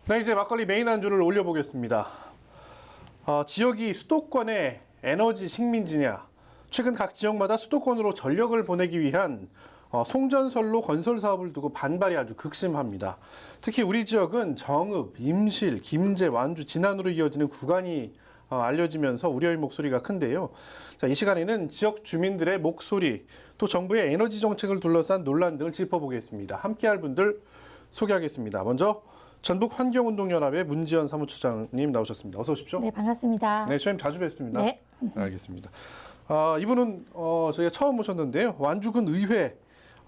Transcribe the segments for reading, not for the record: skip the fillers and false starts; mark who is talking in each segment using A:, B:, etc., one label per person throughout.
A: 네, 이제 막걸리 메인 안주를 올려보겠습니다. 지역이 수도권의 에너지 식민지냐? 최근 각 지역마다 수도권으로 전력을 보내기 위한 송전선로 건설 사업을 두고 반발이 아주 극심합니다. 특히 우리 지역은 정읍, 임실, 김제, 완주, 진안으로 이어지는 구간이 알려지면서 우려의 목소리가 큰데요. 자, 이 시간에는 지역 주민들의 목소리, 또 정부의 에너지 정책을 둘러싼 논란 등을 짚어보겠습니다. 함께할 분들 소개하겠습니다. 먼저 전북환경운동연합의 문지연 사무처장님 나오셨습니다. 어서 오십시오.
B: 네, 반갑습니다.
A: 네, 저희는 자주 뵙습니다.
B: 네.
A: 알겠습니다. 이분은 저희가 처음 모셨는데요. 완주군 의회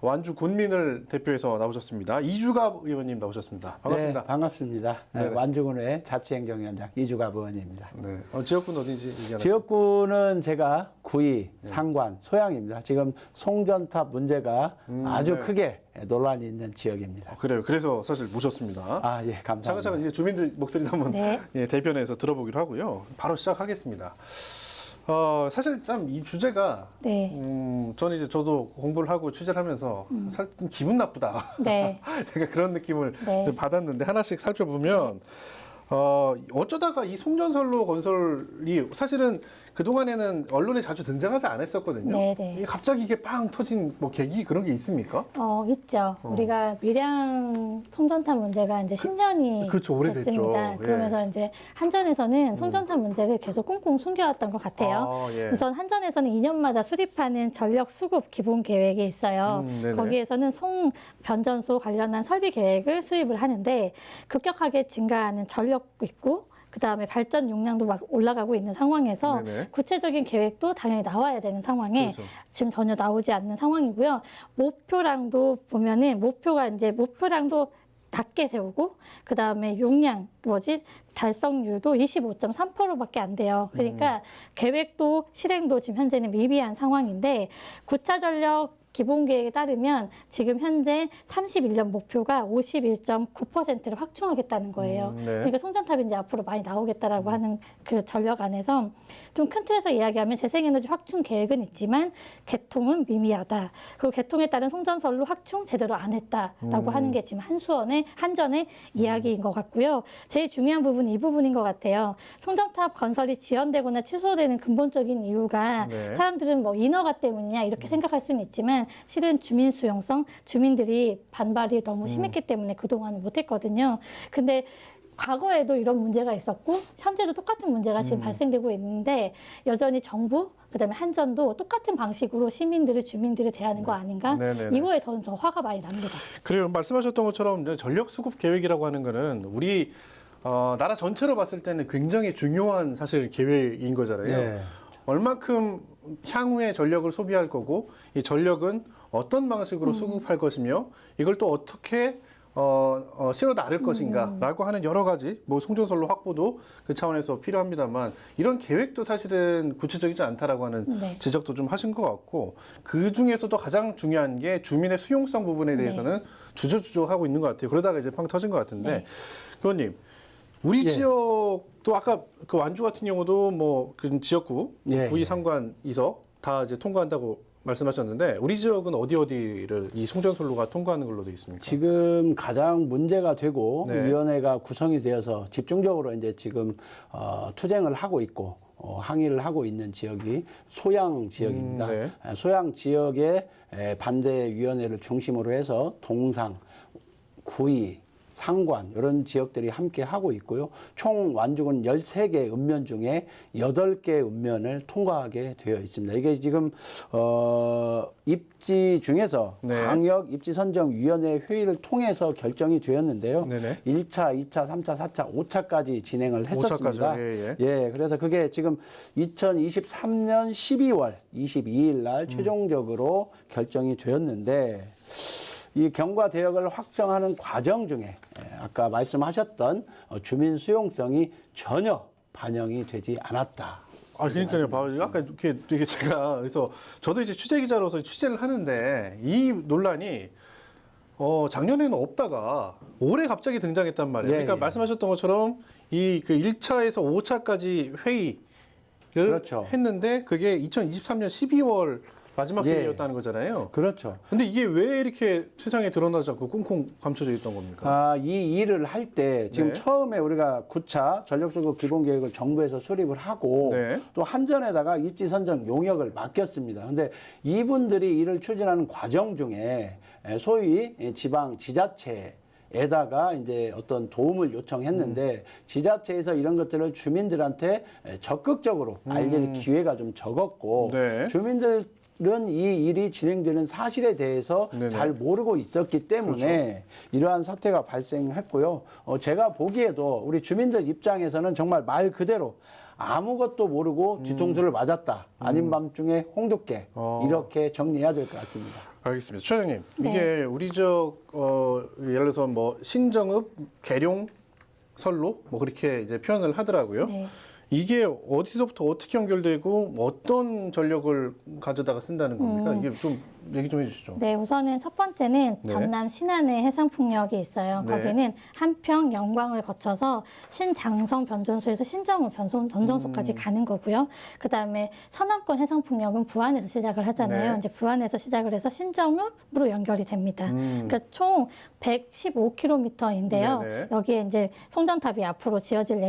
A: 완주 군민을 대표해서 나오셨습니다. 이주갑 의원님 나오셨습니다. 반갑습니다.
C: 네, 반갑습니다.
A: 네.
C: 완주군의 자치행정위원장 이주갑 의원입니다.
A: 네. 지역군 어딘지 얘기하나요?
C: 지역구는 제가 구의, 상관, 소양입니다. 지금 송전탑 문제가 아주
A: 네.
C: 크게 논란이 있는 지역입니다.
A: 그래요. 그래서 사실 모셨습니다.
C: 아, 예, 감사합니다.
A: 차근차근 이제 주민들 목소리도 한번
B: 네.
A: 대변해서 들어보기로 하고요. 바로 시작하겠습니다. 사실 참 이 주제가
B: 네.
A: 저는 이제 저도 공부를 하고 취재를 하면서 살짝 좀 기분 나쁘다.
B: 네.
A: 약간 그런 느낌을
B: 네.
A: 좀 받았는데 하나씩 살펴보면 어쩌다가 이 송전선로 건설이 사실은 그동안에는 언론에 자주 등장하지 않았었거든요.
B: 네, 네.
A: 이게 갑자기 이게 빵 터진 뭐 계기 그런 게 있습니까?
B: 있죠. 우리가 밀양 송전탑 문제가 이제 10년이
A: 그렇죠. 오래됐죠.
B: 됐습니다.
A: 예.
B: 그러면서 이제 한전에서는 송전탑 문제를 계속 꽁꽁 숨겨왔던 것 같아요.
A: 예.
B: 우선 한전에서는 2년마다 수립하는 전력 수급 기본 계획이 있어요.
A: 네네.
B: 거기에서는 송 변전소 관련한 설비 계획을 수립을 하는데 급격하게 증가하는 전력도 있고 그다음에 발전 용량도 막 올라가고 있는 상황에서
A: 네네.
B: 구체적인 계획도 당연히 나와야 되는 상황에
A: 그렇죠.
B: 지금 전혀 나오지 않는 상황이고요. 목표량도 보면은 목표량도 낮게 세우고 그다음에 용량 달성률도 25.3%밖에 안 돼요. 그러니까 계획도 실행도 지금 현재는 미비한 상황인데 구차전력 기본계획에 따르면 지금 현재 31년 목표가 51.9%를 확충하겠다는 거예요.
A: 네.
B: 그러니까 송전탑이 이제 앞으로 많이 나오겠다라고 하는 그 전력 안에서 좀 큰 틀에서 이야기하면 재생에너지 확충 계획은 있지만 개통은 미미하다. 그리고 개통에 따른 송전선로 확충 제대로 안 했다라고 하는 게 지금 한전의 이야기인 것 같고요. 제일 중요한 부분은 이 부분인 것 같아요. 송전탑 건설이 지연되거나 취소되는 근본적인 이유가
A: 네.
B: 사람들은 뭐 인허가 때문이냐 이렇게 생각할 수는 있지만 실은 주민 수용성, 주민들이 반발이 너무 심했기 때문에 그동안 못했거든요. 근데 과거에도 이런 문제가 있었고 현재도 똑같은 문제가 지금 발생되고 있는데 여전히 정부 그다음에 한전도 똑같은 방식으로 시민들을 주민들을 대하는 거 아닌가?
A: 네네네.
B: 이거에 더 화가 많이 납니다.
A: 그래요. 말씀하셨던 것처럼 이제 전력 수급 계획이라고 하는 거는 우리 나라 전체로 봤을 때는 굉장히 중요한 사실 계획인 거잖아요.
C: 네.
A: 얼만큼 향후에 전력을 소비할 거고 이 전력은 어떤 방식으로 수급할 것이며 이걸 또 어떻게 실어 나를 것인가라고 하는 여러 가지 뭐 송전선로 확보도 그 차원에서 필요합니다만 이런 계획도 사실은 구체적이지 않다라고 하는
B: 네.
A: 지적도 좀 하신 것 같고 그 중에서도 가장 중요한 게 주민의 수용성 부분에 대해서는 주저주저하고 있는 것 같아요. 그러다가 이제 팡 터진 것 같은데
B: 네.
A: 의원님 우리
C: 예.
A: 지역도 아까 그 완주 같은 경우도 뭐 그 지역구
C: 예.
A: 구의 상관 이석 다 이제 통과한다고 말씀하셨는데 우리 지역은 어디를 이 송전선로가 통과하는 걸로 되어 있습니까?
C: 지금 가장 문제가 되고
A: 네.
C: 위원회가 구성이 되어서 집중적으로 이제 지금 투쟁을 하고 있고 항의를 하고 있는 지역이 소양 지역입니다.
A: 네.
C: 소양 지역의 반대 위원회를 중심으로 해서 동상, 구의, 상관 이런 지역들이 함께 하고 있고요. 총 완주군 13개 읍면 중에 8개 읍면을 통과하게 되어 있습니다. 이게 지금 입지 중에서
A: 네.
C: 광역 입지선정위원회 회의를 통해서 결정이 되었는데요.
A: 네네.
C: 1차, 2차, 3차, 4차, 5차까지 진행을 했었습니다.
A: 5차까지요? 예.
C: 예, 그래서 그게 지금 2023년 12월 22일 날 최종적으로 결정이 되었는데 이 경과 대역을 확정하는 과정 중에 아까 말씀하셨던 주민 수용성이 전혀 반영이 되지 않았다.
A: 그러니까요. 봐요. 아까 이렇게 제가 그래서 저도 이제 취재 기자로서 취재를 하는데 이 논란이 작년에는 없다가 올해 갑자기 등장했단 말이에요.
C: 예,
A: 그러니까
C: 예.
A: 말씀하셨던 것처럼 이 그 1차에서 5차까지 회의를
C: 그렇죠.
A: 했는데 그게 2023년 12월 마지막
C: 예.
A: 기회였다는 거잖아요.
C: 그렇죠.
A: 근데 이게 왜 이렇게 세상에 드러나지 않고 꽁꽁 감춰져 있던 겁니까?
C: 이 일을 할 때 지금
A: 네.
C: 처음에 우리가 9차 전력수급 기본계획을 정부에서 수립을 하고
A: 네.
C: 또 한전에다가 입지 선정 용역을 맡겼습니다. 근데 이분들이 이를 추진하는 과정 중에 소위 지방 지자체에다가 이제 어떤 도움을 요청했는데 지자체에서 이런 것들을 주민들한테 적극적으로 알릴 기회가 좀 적었고
A: 네.
C: 주민들은 이 일이 진행되는 사실에 대해서
A: 네네.
C: 잘 모르고 있었기 때문에 이러한 사태가 발생했고요. 제가 보기에도 우리 주민들 입장에서는 정말 말 그대로 아무것도 모르고 뒤통수를 맞았다. 아닌 밤중에 홍두깨. 이렇게 정리해야 될 것 같습니다.
A: 알겠습니다. 최장님,
B: 네.
A: 이게 우리 예를 들어서 뭐 신정읍, 계룡, 설로 뭐 그렇게 이제 표현을 하더라고요.
B: 네.
A: 이게 어디서부터 어떻게 연결되고 어떤 전력을 가져다가 쓴다는 겁니까? 이게 좀 얘기 좀 해주시죠.
B: 네, 우선은 첫 번째는
A: 네.
B: 전남 신안에 해상풍력이 있어요.
A: 네.
B: 거기는 한평, 영광을 거쳐서 신장성 변전소에서 신정읍 변전소까지 가는 거고요. 그 다음에 서남권 해상풍력은 부안에서 시작을 하잖아요.
A: 네.
B: 이제 부안에서 시작을 해서 신정읍으로 연결이 됩니다. 그러니까 총 115km인데요.
A: 네네.
B: 여기에 이제 송전탑이 앞으로 지어질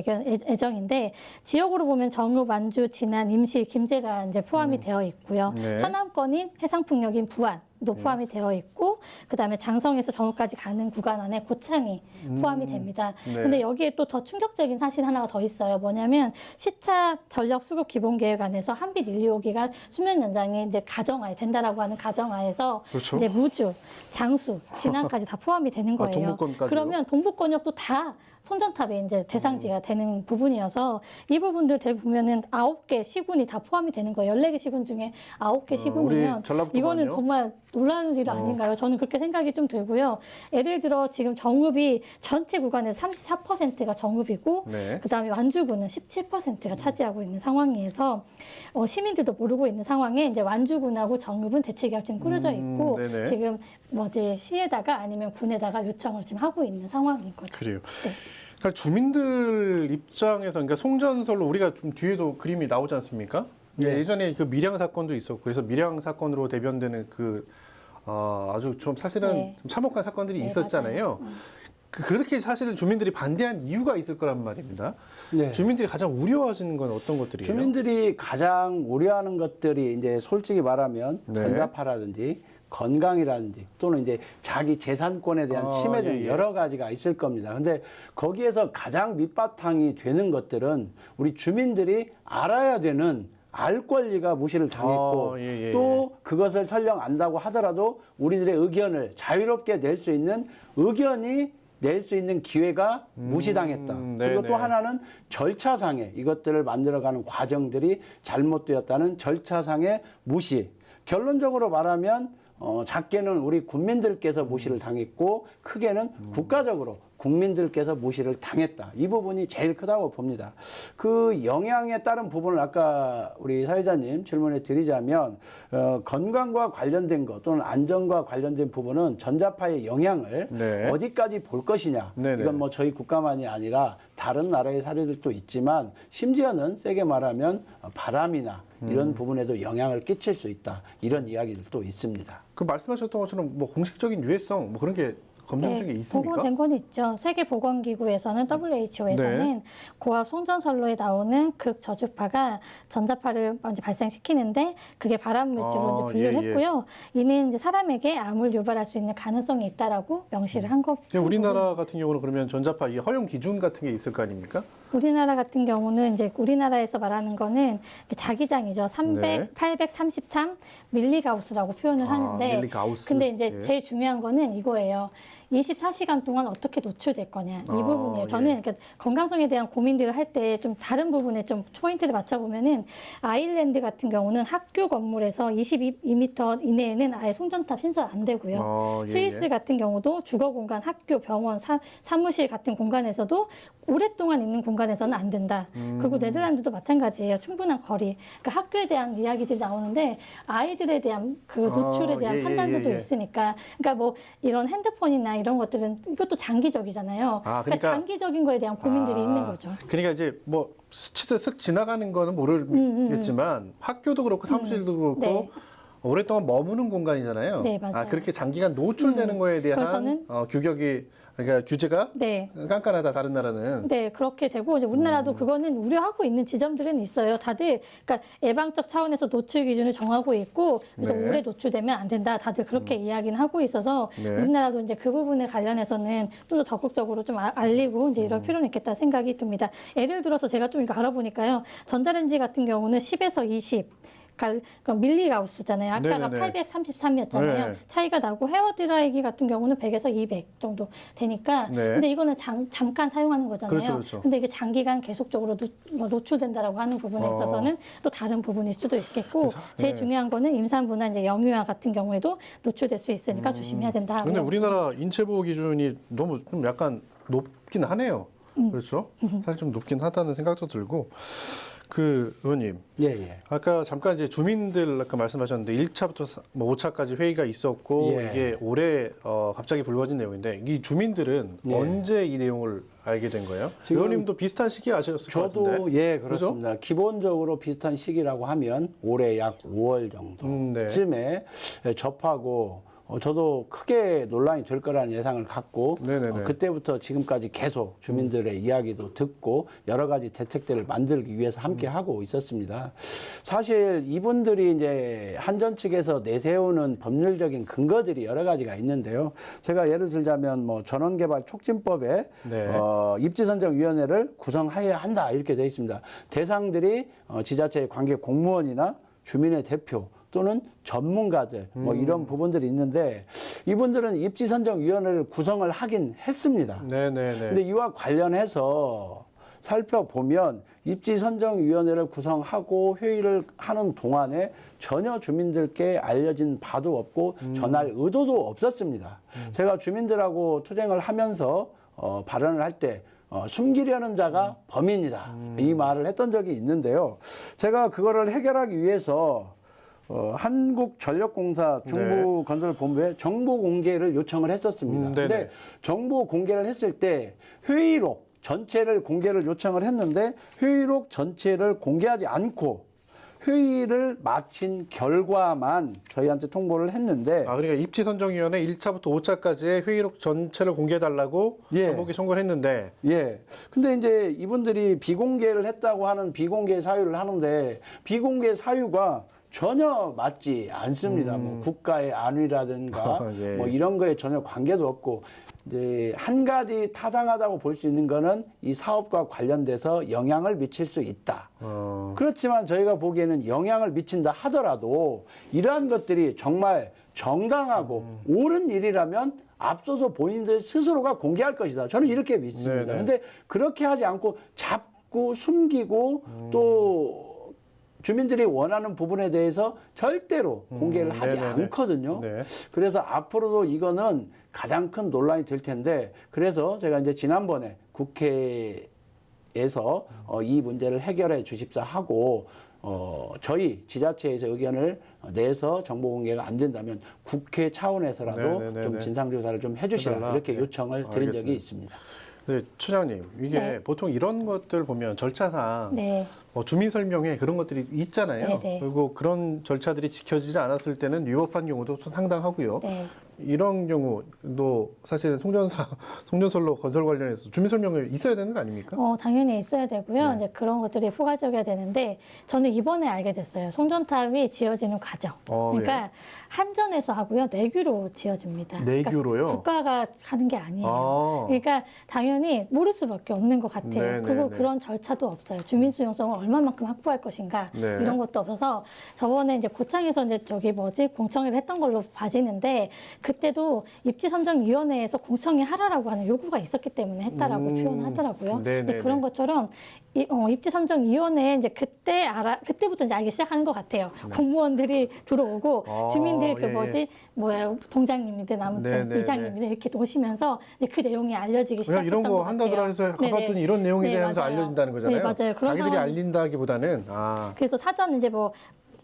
B: 예정인데 지역으로 보면 정읍, 완주, 진안, 임실, 김제가 이제 포함이 되어 있고요.
A: 네.
B: 서남권인 해상풍력인 부안도 포함이 되어 있고 그다음에 장성에서 정읍까지 가는 구간 안에 고창이 포함이 됩니다.
A: 네.
B: 근데 여기에 또 더 충격적인 사실 하나가 더 있어요. 뭐냐면 시차 전력 수급 기본 계획 안에서 한빛 1, 2호기가 수명 연장이 이제 가정하에 된다라고 하는 가정하에서
A: 그렇죠.
B: 이제 무주, 장수, 진안까지 다 포함이 되는 거예요.
A: 동북권까지요?
B: 그러면 동북권역도 다 송전탑의 이제 대상지가 되는 부분이어서 이 부분들 보면은 9개 시군이 다 포함이 되는 거예요. 14개 시군 중에 9개 시군이면
A: 우리 전라북도만요?
B: 이거는 정말 놀라는 일 아닌가요? 저는 그렇게 생각이 좀 들고요. 예를 들어 지금 정읍이 전체 구간에서 34%가 정읍이고
A: 네.
B: 그다음에 완주군은 17%가 차지하고 있는 상황이어서 시민들도 모르고 있는 상황에 이제 완주군하고 정읍은 대체 계약처럼 꾸려져 있고
A: 네네.
B: 지금 뭐지 시에다가 아니면 군에다가 요청을 지금 하고 있는 상황인 거죠.
A: 그래요.
B: 네.
A: 그러니까 주민들 입장에서 그러니까 송전설로 우리가 좀 뒤에도 그림이 나오지 않습니까?
C: 네.
A: 예전에 그 밀양 사건도 있었고 그래서 밀양 사건으로 대변되는 그 아주 좀 사실은
B: 네.
A: 좀 참혹한 사건들이
B: 네,
A: 있었잖아요. 그렇게 사실 주민들이 반대한 이유가 있을 거란 말입니다.
C: 네.
A: 주민들이 가장 우려하시는 건 어떤 것들이에요?
C: 주민들이 가장 우려하는 것들이 이제 솔직히 말하면
A: 네.
C: 전자파라든지 건강이라든지 또는 이제 자기 재산권에 대한 침해 등
A: 예, 예.
C: 여러 가지가 있을 겁니다. 근데 거기에서 가장 밑바탕이 되는 것들은 우리 주민들이 알아야 되는 알 권리가 무시를 당했고
A: 예, 예.
C: 또 그것을 설령 안다고 하더라도 우리들의 의견을 자유롭게 낼 수 있는 의견이 낼 수 있는 기회가 무시당했다. 그리고
A: 네네.
C: 또 하나는 절차상의 이것들을 만들어가는 과정들이 잘못되었다는 절차상의 무시. 결론적으로 말하면 작게는 우리 국민들께서 무시를 당했고 크게는 국가적으로 국민들께서 무시를 당했다. 이 부분이 제일 크다고 봅니다. 그 영향에 따른 부분을 아까 우리 사회자님 질문에 드리자면 건강과 관련된 것 또는 안전과 관련된 부분은 전자파의 영향을
A: 네.
C: 어디까지 볼 것이냐.
A: 네네.
C: 이건 뭐 저희 국가만이 아니라 다른 나라의 사례들도 있지만 심지어는 세게 말하면 바람이나 이런 부분에도 영향을 끼칠 수 있다. 이런 이야기들도 있습니다.
A: 그 말씀하셨던 것처럼 뭐 공식적인 유해성 뭐 그런 게 검증 적이 있습니까?
B: 보고된 건 있죠. 세계보건기구에서는 WHO에서는
A: 네.
B: 고압 송전선로에 나오는 극저주파가 전자파를 먼저 발생시키는데 그게 발암 물질로 이제 분류를
A: 예, 예.
B: 했고요. 이는 이제 사람에게 암을 유발할 수 있는 가능성이 있다라고 명시를 한 거.
A: 그냥 우리나라 같은 경우는 그러면 전자파 이 허용 기준 같은 게 있을 거 아닙니까?
B: 우리나라 같은 경우는 이제 우리나라에서 말하는 거는 자기장이죠. 300,
A: 네.
B: 833 밀리가우스라고 표현을 하는데
A: 밀리가우스.
B: 근데 이제
A: 예.
B: 제일 중요한 거는 이거예요. 24시간 동안 어떻게 노출될 거냐 이 부분이에요.
A: 예.
B: 저는 그러니까 건강성에 대한 고민들을 할 때 좀 다른 부분에 좀 포인트를 맞춰보면은 아일랜드 같은 경우는 학교 건물에서 22m 이내에는 아예 송전탑 신설 안 되고요.
A: 예,
B: 스위스
A: 예.
B: 같은 경우도 주거 공간, 학교, 병원, 사무실 같은 공간에서도 오랫동안 있는 공간에서는 안 된다. 그리고 네덜란드도 마찬가지예요. 충분한 거리. 그러니까 학교에 대한 이야기들이 나오는데 아이들에 대한 그 노출에 대한
A: 예,
B: 판단들도
A: 예, 예.
B: 있으니까. 그러니까 뭐 이런 핸드폰이나 이런 것들은 이것도 장기적이잖아요. 그러니까 장기적인 거에 대한 고민들이 있는 거죠.
A: 그러니까 이제 뭐 스치듯 쓱 지나가는 거는 모르겠지만 학교도 그렇고 사무실도 그렇고
B: 네.
A: 오랫동안 머무는 공간이잖아요.
B: 네, 맞아요.
A: 그렇게 장기간 노출되는 거에 대한
B: 그래서는
A: 그러니까 규제가
B: 네.
A: 깐깐하다, 다른 나라는.
B: 네, 그렇게 되고 이제 우리나라도 그거는 우려하고 있는 지점들은 있어요. 다들 그러니까 예방적 차원에서 노출 기준을 정하고 있고 그래서
A: 네.
B: 오래 노출되면 안 된다. 다들 그렇게 이야기는 하고 있어서
A: 네.
B: 우리나라도 이제 그 부분에 관련해서는 좀 더 적극적으로 좀 알리고 이제 이럴 필요는 있겠다 생각이 듭니다. 예를 들어서 제가 좀 이거 알아보니까요. 전자레인지 같은 경우는 10에서 20 그러니까 밀리가우스잖아요. 아까가
A: 네네네.
B: 833이었잖아요.
A: 네.
B: 차이가 나고 헤어드라이기 같은 경우는 100에서 200 정도 되니까
A: 네.
B: 근데 이거는 잠깐 사용하는 거잖아요.
A: 그렇죠, 그렇죠.
B: 근데 이게 장기간 계속적으로 노출된다라고 하는 부분에 있어서는 또 다른 부분일 수도 있겠고
A: 그래서,
B: 제일
A: 네.
B: 중요한 거는 임산부나 이제 영유아 같은 경우에도 노출될 수 있으니까 조심해야 된다.
A: 근데 우리나라 인체보호 기준이 너무 좀 약간 높긴 하네요. 그렇죠? 사실 좀 높긴 하다는 생각도 들고. 의원님.
C: 예, 예.
A: 아까 잠깐 이제 주민들 아까 말씀하셨는데 1차부터 5차까지 회의가 있었고
C: 예.
A: 이게 올해 갑자기 불거진 내용인데 이 주민들은
C: 예.
A: 언제 이 내용을 알게 된 거예요?
C: 지금
A: 의원님도 비슷한 시기에 아셨을 것 같은데.
C: 저도 예 그렇습니다. 기본적으로 비슷한 시기라고 하면 올해 약 5월
A: 네.
C: 정도쯤에 접하고 저도 크게 논란이 될 거라는 예상을 갖고
A: 네네네.
C: 그때부터 지금까지 계속 주민들의 이야기도 듣고 여러 가지 대책들을 만들기 위해서 함께 하고 있었습니다. 사실 이분들이 이제 한전 측에서 내세우는 법률적인 근거들이 여러 가지가 있는데요. 제가 예를 들자면 뭐 전원개발 촉진법에
A: 네.
C: 입지선정위원회를 구성해야 한다 이렇게 되어 있습니다. 대상들이 지자체의 관계 공무원이나 주민의 대표 또는 전문가들 뭐 이런 부분들이 있는데 이분들은 입지선정위원회를 구성을 하긴 했습니다.
A: 네네네.
C: 근데 이와 관련해서 살펴보면 입지선정위원회를 구성하고 회의를 하는 동안에 전혀 주민들께 알려진 바도 없고 전할 의도도 없었습니다. 제가 주민들하고 투쟁을 하면서 발언을 할 때 숨기려는 자가 범인이다. 이 말을 했던 적이 있는데요. 제가 그거를 해결하기 위해서 한국전력공사 중부건설본부에 정보 공개를 요청을 했었습니다.
A: 네네.
C: 근데 정보 공개를 했을 때 회의록 전체를 공개를 요청을 했는데 회의록 전체를 공개하지 않고 회의를 마친 결과만 저희한테 통보를 했는데
A: 그러니까 입지선정위원회 1차부터 5차까지의 회의록 전체를 공개해달라고
C: 예.
A: 정보기 청구를 했는데
C: 예. 근데 이제 이분들이 비공개를 했다고 하는 비공개 사유를 하는데 비공개 사유가 전혀 맞지 않습니다. 뭐 국가의 안위라든가
A: 예.
C: 뭐 이런 거에 전혀 관계도 없고 이제 한 가지 타당하다고 볼 수 있는 거는 이 사업과 관련돼서 영향을 미칠 수 있다. 그렇지만 저희가 보기에는 영향을 미친다 하더라도 이러한 것들이 정말 정당하고 옳은 일이라면 앞서서 본인들 스스로가 공개할 것이다. 저는 이렇게 믿습니다.
A: 네네.
C: 그런데 그렇게 하지 않고 자꾸 숨기고 또 주민들이 원하는 부분에 대해서 절대로 공개를 하지
A: 네네네.
C: 않거든요.
A: 네.
C: 그래서 앞으로도 이거는 가장 큰 논란이 될 텐데 그래서 제가 이제 지난번에 국회에서 이 문제를 해결해 주십사 하고 저희 지자체에서 의견을 내서 정보 공개가 안 된다면 국회 차원에서라도
A: 네네네네.
C: 좀 진상조사를 좀 해주시라
A: 해달라.
C: 이렇게
A: 네.
C: 요청을 드린 적이
A: 알겠습니다.
C: 있습니다.
A: 네, 처장님 이게
B: 네.
A: 보통 이런 것들 보면 절차상
B: 네.
A: 주민 설명회 그런 것들이 있잖아요.
B: 네네.
A: 그리고 그런 절차들이 지켜지지 않았을 때는 위법한 경우도 좀 상당하고요.
B: 네.
A: 이런 경우도 사실은 송전선로 건설 관련해서 주민 설명회 있어야 되는 거 아닙니까?
B: 당연히 있어야 되고요.
A: 네.
B: 이제 그런 것들이 포괄적이어야 되는데 저는 이번에 알게 됐어요. 송전탑이 지어지는 과정. 그러니까 한전에서 하고요. 내규로 지어집니다.
A: 내규로요?
B: 그러니까 국가가 하는 게 아니에요.
A: 아.
B: 그러니까 당연히 모를 수밖에 없는 것 같아요.
A: 네네네.
B: 그리고 그런 절차도 없어요. 주민 수용성을 얼마만큼 확보할 것인가
A: 네.
B: 이런 것도 없어서 저번에 이제 고창에서 이제 공청회를 했던 걸로 봐지는데 그때도 입지선정위원회에서 공청회 하라라고 하는 요구가 있었기 때문에 했다라고 표현하더라고요.
A: 네네네.
B: 근데 그런 것처럼 입지선정위원회 이제 그때부터 이제 알기 시작하는 것 같아요. 공무원들이 들어오고 주민들이 동장님이든 아무튼
A: 네네네.
B: 이장님이든 이렇게 오시면서 이제 그 내용이 알려지기
A: 그냥
B: 시작했던
A: 이런
B: 것
A: 거
B: 같아요.
A: 한다더라 해서
B: 네네.
A: 가봤더니 이런 내용에
B: 네,
A: 대해서
B: 맞아요.
A: 알려진다는 거잖아요.
B: 네, 맞아요. 그런
A: 자기들이
B: 상황-
A: 알린다기보다는
B: 그래서 사전 이제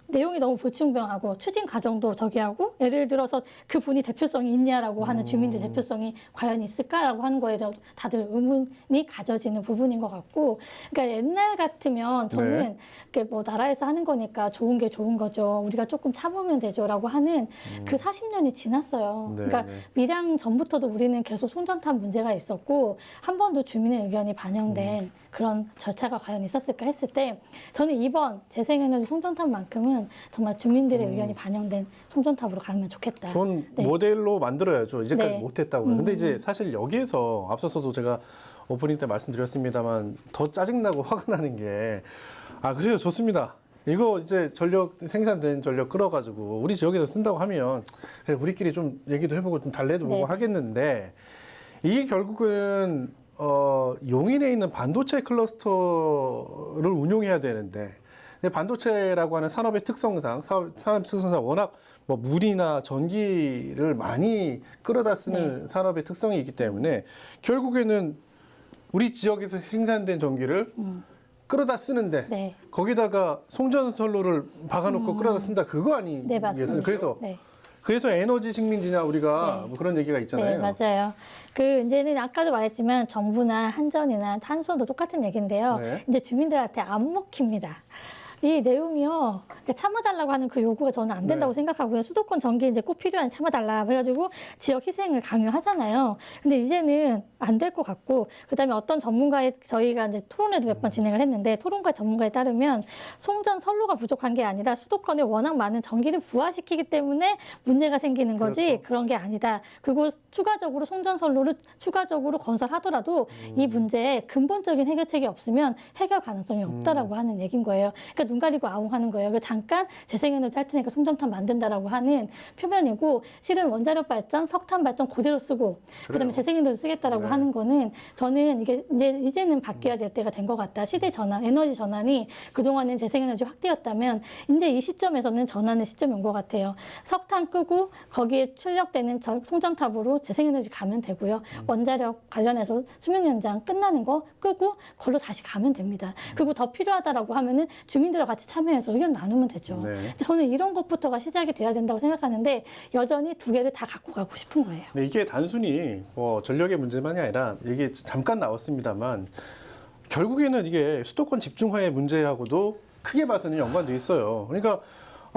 B: 내용이 너무 불충분하고 추진 과정도 저기하고 예를 들어서 그 분이 대표성이 있냐라고 하는 주민들 대표성이 과연 있을까라고 하는 거에 대해서 다들 의문이 가져지는 부분인 것 같고 그러니까 옛날 같으면 저는 뭐 나라에서 하는 거니까 좋은 게 좋은 거죠. 우리가 조금 참으면 되죠라고 하는 그 40년이 지났어요.
A: 네,
B: 그러니까
A: 네.
B: 밀양 전부터도 우리는 계속 송전탑 문제가 있었고 한 번도 주민의 의견이 반영된 그런 절차가 과연 있었을까 했을 때 저는 이번 재생에너지 송전탑만큼은 정말 주민들의 의견이 반영된 송전탑으로 가면 좋겠다.
A: 좋은
B: 네.
A: 모델로 만들어야죠. 이제까지
B: 네.
A: 못했다고요. 근데 이제 사실 여기에서 앞서서도 제가 오프닝 때 말씀드렸습니다만 더 짜증나고 화가 나는 게 그래요. 좋습니다. 이거 이제 전력 생산된 전력 끌어가지고 우리 지역에서 쓴다고 하면 그래, 우리끼리 좀 얘기도 해보고 좀 달래도 보고
B: 네.
A: 하겠는데 이게 결국은 용인에 있는 반도체 클러스터를 운용해야 되는데 근데 반도체라고 하는 산업의 특성상 워낙 뭐 물이나 전기를 많이 끌어다 쓰는 산업의 특성이 있기 때문에 결국에는 우리 지역에서 생산된 전기를 끌어다 쓰는데
B: 네.
A: 거기다가 송전선로를 박아놓고 끌어다 쓴다 그거
B: 네,
A: 아니겠어요?
B: 맞습니다.
A: 그래서
B: 네.
A: 그래서 에너지 식민지냐 우리가
B: 네.
A: 뭐 그런 얘기가 있잖아요.
B: 네, 맞아요. 그 이제는 아까도 말했지만 정부나 한전이나 탄소도 똑같은 얘기인데요.
A: 네.
B: 이제 주민들한테 안 먹힙니다. 이 내용이요. 그러니까 참아달라고 하는 그 요구가 저는 안 된다고
A: 네.
B: 생각하고요. 수도권 전기 이제 꼭 필요한 참아달라 해가지고 지역 희생을 강요하잖아요. 근데 이제는 안 될 것 같고, 그다음에 어떤 전문가의 저희가 이제 토론회도 몇 번 진행을 했는데 토론가 전문가에 따르면 송전 선로가 부족한 게 아니라 수도권에 워낙 많은 전기를 부하시키기 때문에 문제가 생기는 거지
A: 그렇죠.
B: 그런 게 아니다. 그리고 추가적으로 송전 선로를 추가적으로 건설하더라도 이 문제에 근본적인 해결책이 없으면 해결 가능성이 없다라고 하는 얘기인 거예요. 그러니까 눈 가리고 아웅하는 거예요. 그 잠깐 재생에너지 할 테니까 송전탑 만든다라고 하는 표면이고 실은 원자력 발전, 석탄 발전 그대로 쓰고 그다음에 재생에너지 쓰겠다라고
A: 네.
B: 하는 거는 저는 이게 이제는 바뀌어야 될 때가 된 것 같다. 시대 전환, 에너지 전환이 그동안은 재생에너지 확대였다면 이제 이 시점에서는 전환의 시점이 온 것 같아요. 석탄 끄고 거기에 출력되는 송전탑으로 재생에너지 가면 되고요. 원자력 관련해서 수명 연장 끝나는 거 끄고 그걸로 다시 가면 됩니다. 그리고 더 필요하다라고 하면은 주민들과 같이 참여해서 의견 나누면 되죠.
A: 네.
B: 저는 이런 것부터가 시작이 돼야 된다고 생각하는데 여전히 두 개를 다 갖고 가고 싶은 거예요.
A: 근데 이게 단순히 뭐 전력의 문제만이 아니라 이게 잠깐 나왔습니다만 결국에는 이게 수도권 집중화의 문제하고도 크게 봐서는 연관돼 있어요. 그러니까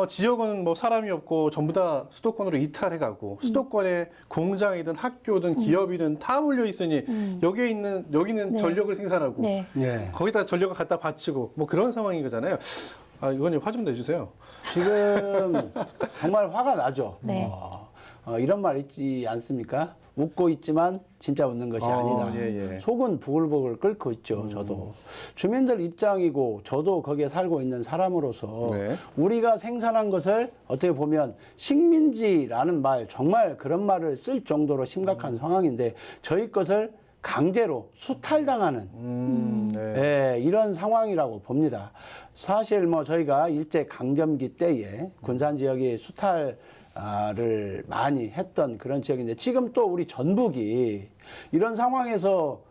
A: 지역은 뭐 사람이 없고 전부 다 수도권으로 이탈해가고 수도권에 공장이든 학교든 기업이든 다 몰려 있으니 여기는
B: 네.
A: 전력을 생산하고
B: 네.
C: 네.
A: 거기다 전력을 갖다 바치고 뭐 그런 상황인 거잖아요. 이거는 화 좀 내주세요.
C: 지금 정말 화가 나죠.
B: 네.
C: 이런 말 있지 않습니까? 웃고 있지만 진짜 웃는 것이 아니다.
A: 예.
C: 속은 부글부글 끓고 있죠. 저도 주민들 입장이고 저도 거기에 살고 있는 사람으로서
A: 네.
C: 우리가 생산한 것을 어떻게 보면 식민지라는 말 정말 그런 말을 쓸 정도로 심각한 상황인데 저희 것을 강제로 수탈당하는
A: 네.
C: 예, 이런 상황이라고 봅니다. 사실 뭐 저희가 일제 강점기 때에 군산 지역이 수탈을 많이 했던 그런 지역인데 지금 또 우리 전북이 이런 상황에서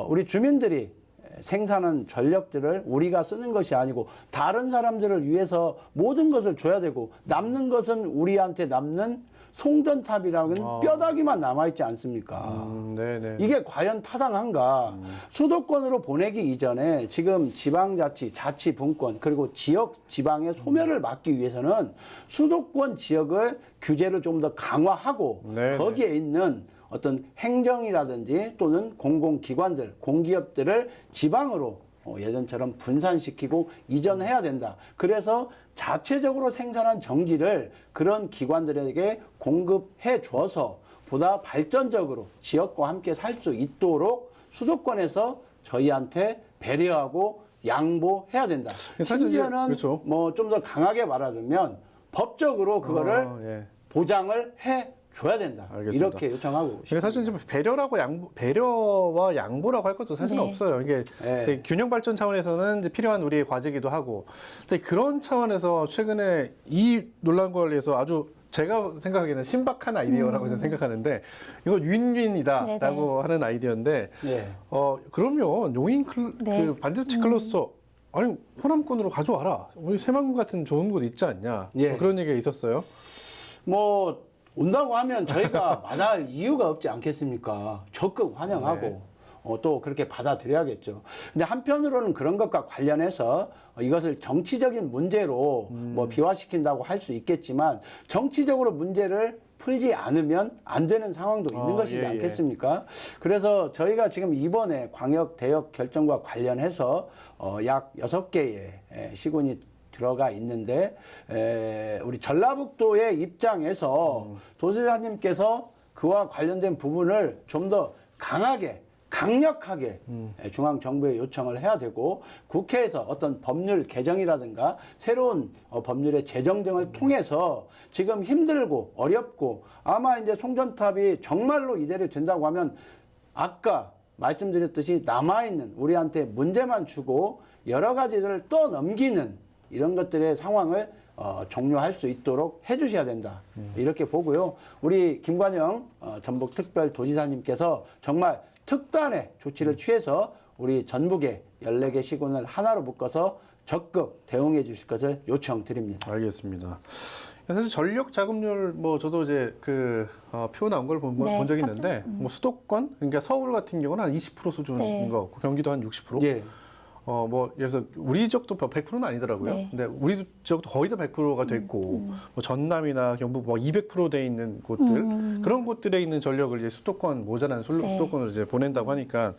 C: 우리 주민들이 생산한 전력들을 우리가 쓰는 것이 아니고 다른 사람들을 위해서 모든 것을 줘야 되고 남는 것은 우리한테 남는 송전탑이라는 뼈다귀만 남아있지 않습니까?
A: 네네.
C: 이게 과연 타당한가? 수도권으로 보내기 이전에 지금 지방자치, 자치분권 그리고 지역 지방의 소멸을 막기 위해서는 수도권 지역을 규제를 좀 더 강화하고
A: 네네.
C: 거기에 있는 어떤 행정이라든지 또는 공공기관들, 공기업들을 지방으로 예전처럼 분산시키고 이전해야 된다. 그래서 자체적으로 생산한 전기를 그런 기관들에게 공급해 줘서 보다 발전적으로 지역과 함께 살 수 있도록 수도권에서 저희한테 배려하고 양보해야 된다.
A: 사실 이제
C: 심지어는
A: 그렇죠.
C: 뭐 좀 더 강하게 말하자면 법적으로 그거를
A: 예.
C: 보장을 해 줘야 된다.
A: 알겠습니다.
C: 이렇게 요청하고
A: 이게
C: 싶습니다.
A: 사실 좀 배려와 양보라고 할 것도 사실 은
B: 네.
A: 없어요. 이게
C: 네.
A: 되게 균형 발전 차원에서는 이제 필요한 우리의 과제이기도 하고, 근데 그런 차원에서 최근에 이 논란 관련해서 아주 제가 생각하기에는 신박한 아이디어라고 저는 생각하는데 이거 윈윈이다라고 하는 아이디어인데,
C: 네.
A: 그러면 용인
B: 네.
A: 그 반도체 클러스터 아니 호남권으로 가져와라. 우리 새만금 같은 좋은 곳 있지 않냐.
C: 예.
A: 뭐 그런 얘기가 있었어요.
C: 뭐 온다고 하면 저희가 마다할 이유가 없지 않겠습니까? 적극 환영하고
A: 네.
C: 또 그렇게 받아들여야겠죠. 근데 한편으로는 그런 것과 관련해서 이것을 정치적인 문제로 뭐 비화시킨다고 할 수 있겠지만 정치적으로 문제를 풀지 않으면 안 되는 상황도 있는 것이지
A: 예, 예.
C: 않겠습니까? 그래서 저희가 지금 이번에 광역 대역 결정과 관련해서 약 6개의 시군이 들어가 있는데 우리 전라북도의 입장에서 도지사님께서 그와 관련된 부분을 좀 더 강력하게 중앙정부에 요청을 해야 되고 국회에서 어떤 법률 개정이라든가 새로운 법률의 제정 등을 통해서 지금 힘들고 어렵고 아마 이제 송전탑이 정말로 이대로 된다고 하면 아까 말씀드렸듯이 남아있는 우리한테 문제만 주고 여러 가지들을 떠넘기는 이런 것들의 상황을 종료할 수 있도록 해주셔야 된다. 이렇게 보고요. 우리 김관영 전북특별도지사님께서 정말 특단의 조치를 취해서 우리 전북의 14개 시군을 하나로 묶어서 적극 대응해 주실 것을 요청드립니다.
A: 알겠습니다. 사실 전력 자금률 뭐 저도 이제 그 표 나온 걸 본
B: 네,
A: 적이 있는데 뭐 수도권 그러니까 서울 같은 경우는 한 20% 수준인
B: 네.
A: 거, 경기도 한 60%.
C: 예.
A: 뭐 그래서 우리 지역도 100%는 아니더라고요.
B: 네.
A: 근데 우리 지역도 거의 다 100%가 됐고 뭐 전남이나 경북 뭐 200%돼 있는 곳들 그런 곳들에 있는 전력을 이제 수도권 모자란
B: 네.
A: 수도권으로 이제 보낸다고 하니까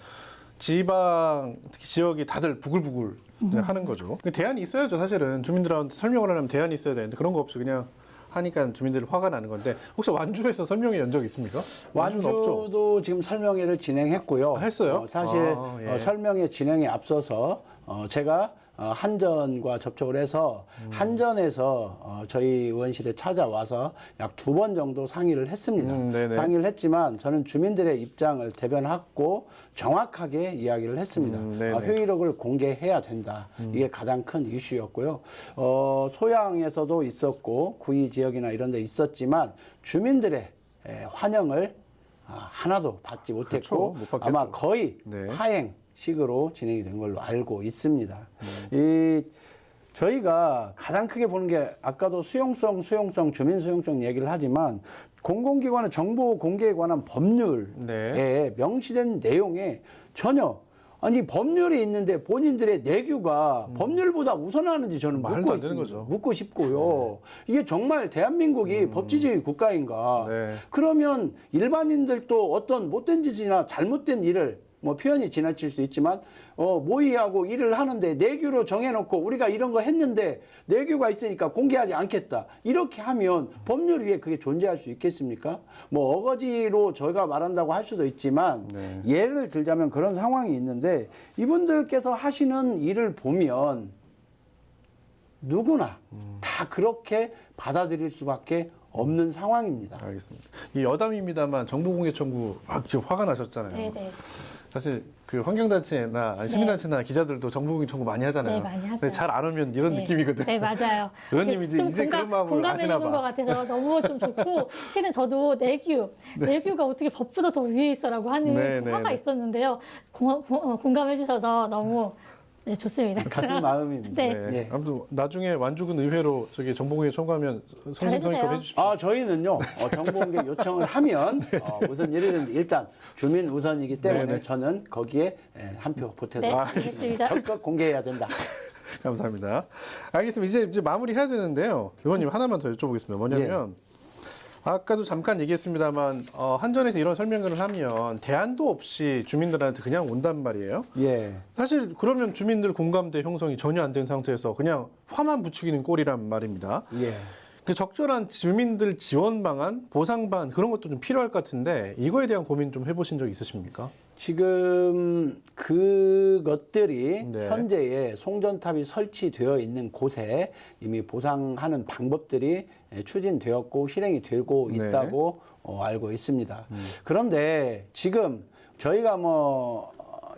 A: 지방 특히 지역이 다들 부글부글 하는 거죠. 대안이 있어야죠. 사실은 주민들한테 설명을 하려면 대안이 있어야 되는데 그런 거 없이 그냥 하니까 주민들이 화가 나는 건데 혹시 완주에서 설명회 연 적 있습니까? 완주는 없죠.
C: 완주도 지금 설명회를 진행했고요.
A: 했어요?
C: 사실
A: 예.
C: 설명회 진행에 앞서서 제가 한전과 접촉을 해서 한전에서 저희 의원실에 찾아와서 약 2번 정도 상의를 했습니다.
A: 네네.
C: 상의를 했지만 저는 주민들의 입장을 대변하고 정확하게 이야기를 했습니다.
A: 네네.
C: 회의록을 공개해야 된다. 이게 가장 큰 이슈였고요. 소양에서도 있었고 구의 지역이나 이런 데 있었지만 주민들의 환영을 하나도 받지 못했고
A: 그렇죠. 못 받겠죠.
C: 아마 거의
A: 네.
C: 파행식으로 진행이 된 걸로 알고 있습니다. 저희가 가장 크게 보는 게 아까도 수용성, 주민 수용성 얘기를 하지만 공공기관의 정보 공개에 관한 법률에
A: 네.
C: 명시된 내용에 전혀 아니 법률이 있는데 본인들의 내규가 법률보다 우선하는지 저는
A: 말도
C: 묻고
A: 안 되는
C: 있습니다.
A: 거죠.
C: 묻고 싶고요. 이게 정말 대한민국이 법치주의 국가인가?
A: 네.
C: 그러면 일반인들도 어떤 못된 짓이나 잘못된 일을 뭐 표현이 지나칠 수 있지만 모의하고 일을 하는데 내규로 정해놓고 우리가 이런 거 했는데 내규가 있으니까 공개하지 않겠다 이렇게 하면 법률 위에 그게 존재할 수 있겠습니까? 뭐 어거지로 저희가 말한다고 할 수도 있지만
A: 네.
C: 예를 들자면 그런 상황이 있는데 이분들께서 하시는 일을 보면 누구나 다 그렇게 받아들일 수밖에 없는 상황입니다.
A: 알겠습니다. 이 여담입니다만 정보공개 청구 막 지금 화가 나셨잖아요.
B: 네네.
A: 사실 그 환경단체나 아니 시민단체나 기자들도 정보공개 청구 많이 하잖아요.
B: 네, 많이 하죠.
A: 근데 잘 안 오면 이런
B: 네.
A: 느낌이거든요.
B: 네, 맞아요.
A: 의원님 이제
B: 좀
A: 그런 마음을
B: 공감해
A: 아시나
B: 주는
A: 봐.
B: 것 같아서 너무 좀 좋고 실은 저도 내규가 어떻게 법보다 더 위에 있어라고 하는
A: 네,
B: 그
A: 네,
B: 화가
A: 네.
B: 있었는데요. 공감해 주셔서 너무 네, 좋습니다.
C: 같은 마음입니다.
B: 네.
A: 네.
C: 예.
A: 아무튼 나중에 완주군 의회로 저기 정보공개 청구하면 성심성의껏 해주십시오.
C: 저희는요, 정보공개 요청을 하면, 무슨 일이든지 일단 주민 우선이기 때문에
A: 네네.
C: 저는 거기에 한 표 보태도록
B: 네,
C: 하겠습니다.
B: 알겠습니다.
C: 적극 공개해야 된다.
A: 감사합니다. 알겠습니다. 이제 마무리 해야 되는데요. 의원님 하나만 더 여쭤보겠습니다. 뭐냐면 아까도 잠깐 얘기했습니다만 한전에서 이런 설명을 하면 대안도 없이 주민들한테 그냥 온단 말이에요.
C: 예.
A: 사실 그러면 주민들 공감대 형성이 전혀 안 된 상태에서 그냥 화만 부추기는 꼴이란 말입니다.
C: 예.
A: 그 적절한 주민들 지원 방안, 보상 방안 그런 것도 좀 필요할 것 같은데 이거에 대한 고민 좀 해보신 적 있으십니까?
C: 지금 그것들이
A: 네.
C: 현재의 송전탑이 설치되어 있는 곳에 이미 보상하는 방법들이 추진되었고 실행이 되고
A: 네.
C: 있다고 알고 있습니다. 그런데 지금 저희가 뭐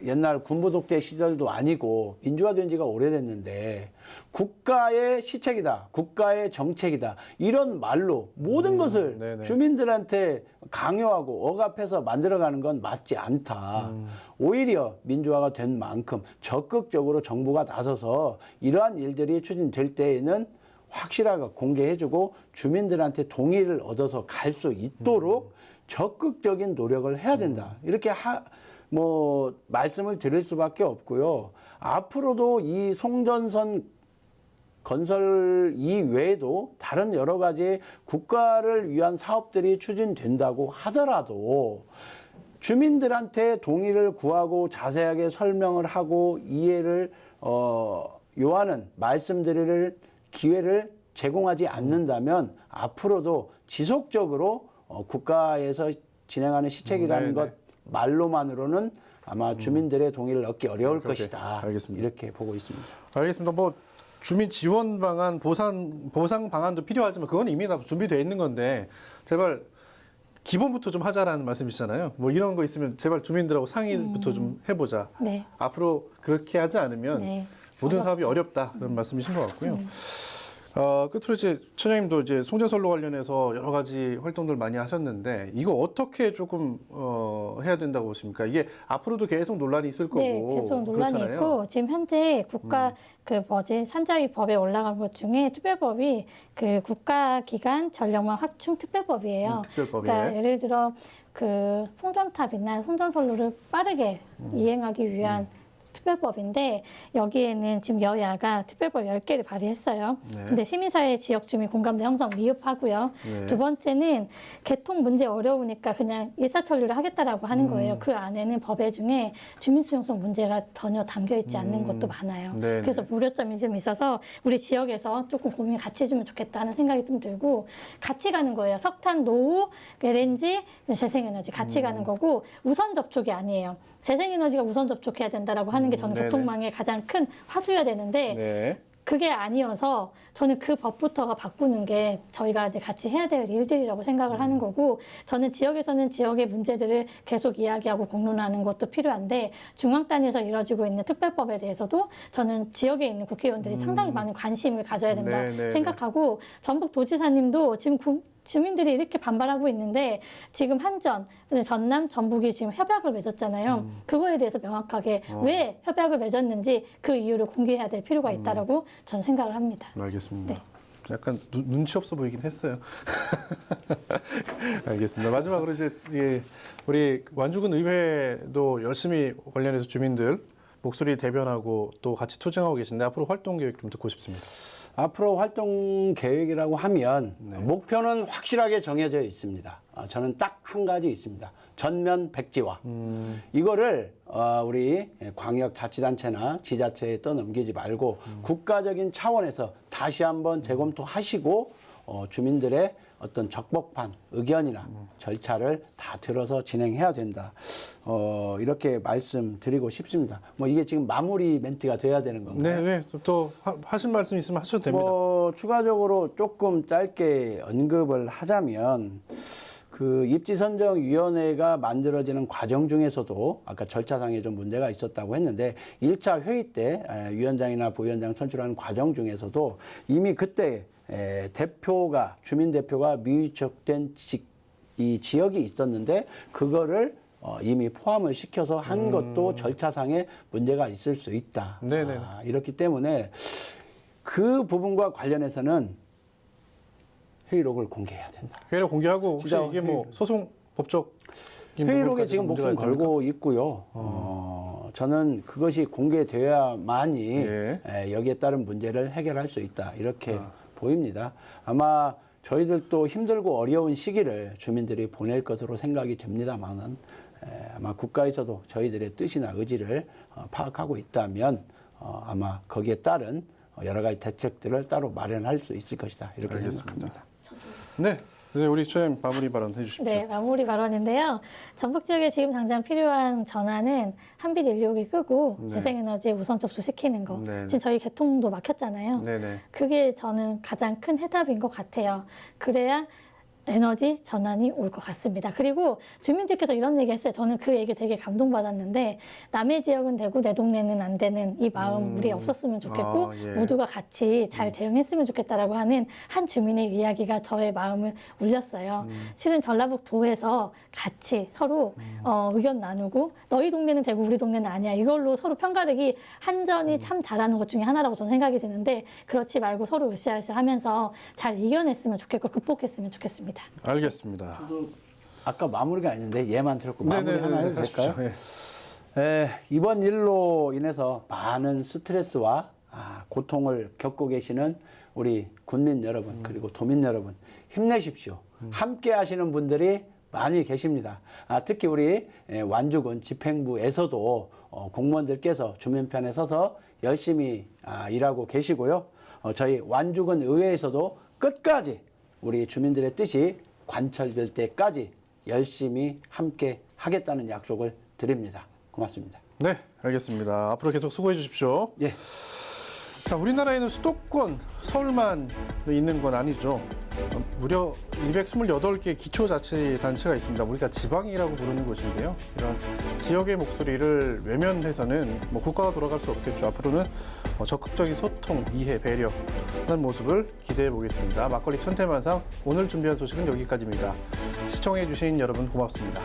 C: 옛날 군부독재 시절도 아니고 민주화된 지가 오래됐는데 국가의 시책이다, 국가의 정책이다 이런 말로 모든 것을
A: 네네.
C: 주민들한테 강요하고 억압해서 만들어가는 건 맞지 않다. 오히려 민주화가 된 만큼 적극적으로 정부가 나서서 이러한 일들이 추진될 때에는 확실하게 공개해주고 주민들한테 동의를 얻어서 갈 수 있도록 적극적인 노력을 해야 된다. 이렇게 말씀을 드릴 수밖에 없고요. 앞으로도 이 송전선 건설 이외에도 다른 여러 가지 국가를 위한 사업들이 추진된다고 하더라도 주민들한테 동의를 구하고 자세하게 설명을 하고 이해를 요하는 말씀드릴 기회를 제공하지 않는다면 앞으로도 지속적으로 국가에서 진행하는 시책이라는 것 말로만으로는 아마 주민들의 동의를 얻기 어려울 것이다.
A: 알겠습니다.
C: 이렇게 보고 있습니다.
A: 알겠습니다. 뭐 주민 지원 방안, 보상 방안도 필요하지만 그건 이미 다 준비되어 있는 건데 제발 기본부터 좀 하자라는 말씀이시잖아요. 뭐 이런 거 있으면 제발 주민들하고 상의부터 좀 해보자.
B: 네.
A: 앞으로 그렇게 하지 않으면
B: 네.
A: 모든 사업이 어렵다 그런 말씀이신 것 같고요. 끝으로 이제 처장님도 이제 송전선로 관련해서 여러 가지 활동들 많이 하셨는데 이거 어떻게 조금 해야 된다고 보십니까? 이게 앞으로도 계속 논란이 있을 거고
B: 네, 계속 논란이
A: 그렇잖아요.
B: 있고 지금 현재 국가 산자위 법에 올라간 것 중에 특별법이 그 국가기관 전력망 확충 특별법이에요.
A: 특별법에.
B: 그러니까 예를 들어 그 송전탑이나 송전선로를 빠르게 이행하기 위한 특별법인데 여기에는 지금 여야가 특별법 10개를 발의했어요.
A: 네.
B: 근데 시민사회 지역 주민 공감대 형성 미흡하고요.
A: 네.
B: 두 번째는 개통 문제 어려우니까 그냥 일사천리를 하겠다라고 하는 거예요. 그 안에는 법에 중에 주민수용성 문제가 전혀 담겨 있지 않는 것도 많아요.
A: 네네.
B: 그래서 우려점이 좀 있어서 우리 지역에서 조금 고민 같이 해주면 좋겠다 하는 생각이 좀 들고 같이 가는 거예요. 석탄, 노후, LNG, 재생에너지 같이 가는 거고 우선 접촉이 아니에요. 재생에너지가 우선 접촉해야 된다라고 하는 게 저는
A: 네네.
B: 교통망의 가장 큰 화두여야 되는데
A: 네.
B: 그게 아니어서 저는 그 법부터가 바꾸는 게 저희가 이제 같이 해야 될 일들이라고 생각을 하는 거고 저는 지역에서는 지역의 문제들을 계속 이야기하고 공론하는 것도 필요한데 중앙 단위에서 이루어지고 있는 특별법에 대해서도 저는 지역에 있는 국회의원들이 상당히 많은 관심을 가져야 된다
A: 네네네.
B: 생각하고 전북도지사님도 지금 주민들이 이렇게 반발하고 있는데 지금 한전, 전남, 전북이 지금 협약을 맺었잖아요. 그거에 대해서 명확하게 왜 협약을 맺었는지 그 이유를 공개해야 될 필요가 있다라고 저는 생각을 합니다.
A: 알겠습니다.
B: 네.
A: 약간 눈치 없어 보이긴 했어요. 알겠습니다. 마지막으로 이제 우리 완주군 의회도 열심히 관련해서 주민들 목소리 대변하고 또 같이 투쟁하고 계신데 앞으로 활동 계획 좀 듣고 싶습니다.
C: 앞으로 활동 계획이라고 하면 목표는 확실하게 정해져 있습니다. 저는 딱 한 가지 있습니다. 전면 백지화. 이거를 우리 광역자치단체나 지자체에 떠넘기지 말고 국가적인 차원에서 다시 한번 재검토하시고 주민들의 어떤 적법한 의견이나 절차를 다 들어서 진행해야 된다. 이렇게 말씀드리고 싶습니다. 뭐 이게 지금 마무리 멘트가 돼야 되는 건가요?
A: 네, 또 하신 말씀 있으면 하셔도 됩니다.
C: 추가적으로 조금 짧게 언급을 하자면 그 입지선정위원회가 만들어지는 과정 중에서도 아까 절차상에 좀 문제가 있었다고 했는데 1차 회의 때 위원장이나 부위원장 선출하는 과정 중에서도 이미 그때 주민 대표가 미위촉된 이 지역이 있었는데 그거를 이미 포함을 시켜서 한 것도 절차상에 문제가 있을 수 있다.
A: 네네.
C: 이렇기 때문에 그 부분과 관련해서는 회의록을 공개해야 된다.
A: 회의록 공개하고 혹시
C: 진짜
A: 이게 뭐 소송 법적
C: 회의록에 지금 목숨 걸고 있고요. 저는 그것이 공개되어야만이
A: 예.
C: 여기에 따른 문제를 해결할 수 있다. 이렇게 보입니다. 아마 저희들도 힘들고 어려운 시기를 주민들이 보낼 것으로 생각이 듭니다만은 아마 국가에서도 저희들의 뜻이나 의지를 파악하고 있다면 아마 거기에 따른 여러 가지 대책들을 따로 마련할 수 있을 것이다. 이렇게 생각합니다.
A: 네, 우리 처장님 마무리 발언 해주십시오.
B: 네, 마무리 발언인데요. 전북 지역에 지금 당장 필요한 전환은 한빛 126이 끄고
A: 네.
B: 재생에너지에 우선 접수시키는 거.
A: 네.
B: 지금 저희 개통도 막혔잖아요.
A: 네네.
B: 그게 저는 가장 큰 해답인 것 같아요. 그래야 에너지 전환이 올 것 같습니다. 그리고 주민들께서 이런 얘기 했어요. 저는 그 얘기 되게 감동받았는데 남의 지역은 되고 내 동네는 안 되는 이 마음 우리 없었으면 좋겠고
A: 예.
B: 모두가 같이 잘 대응했으면 좋겠다라고 하는 한 주민의 이야기가 저의 마음을 울렸어요. 실은 전라북도에서 같이 서로 의견 나누고 너희 동네는 되고 우리 동네는 아니야. 이걸로 서로 편가르기 한전이 참 잘하는 것 중에 하나라고 저는 생각이 드는데 그렇지 말고 서로 으쌰으쌰 하면서 잘 이겨냈으면 좋겠고 극복했으면 좋겠습니다.
A: 알겠습니다.
C: 아까 마무리가 아닌데 얘만 들었고 마무리 하나 해도 될까요?
A: 예.
C: 이번 일로 인해서 많은 스트레스와 고통을 겪고 계시는 우리 군민 여러분 그리고 도민 여러분 힘내십시오. 함께 하시는 분들이 많이 계십니다. 특히 우리 완주군 집행부에서도 공무원들께서 주민편에 서서 열심히 일하고 계시고요. 저희 완주군 의회에서도 끝까지 우리 주민들의 뜻이 관철될 때까지 열심히 함께 하겠다는 약속을 드립니다. 고맙습니다.
A: 네, 알겠습니다. 앞으로 계속 수고해 주십시오.
C: 예.
A: 자, 우리나라에는 수도권 서울만 있는 건 아니죠. 무려 228개 기초자치단체가 있습니다. 우리가 지방이라고 부르는 곳인데요. 이런 지역의 목소리를 외면해서는 국가가 돌아갈 수 없겠죠. 앞으로는 적극적인 소통, 이해, 배려하는 모습을 기대해 보겠습니다. 막걸리 천태만상 오늘 준비한 소식은 여기까지입니다. 시청해 주신 여러분 고맙습니다.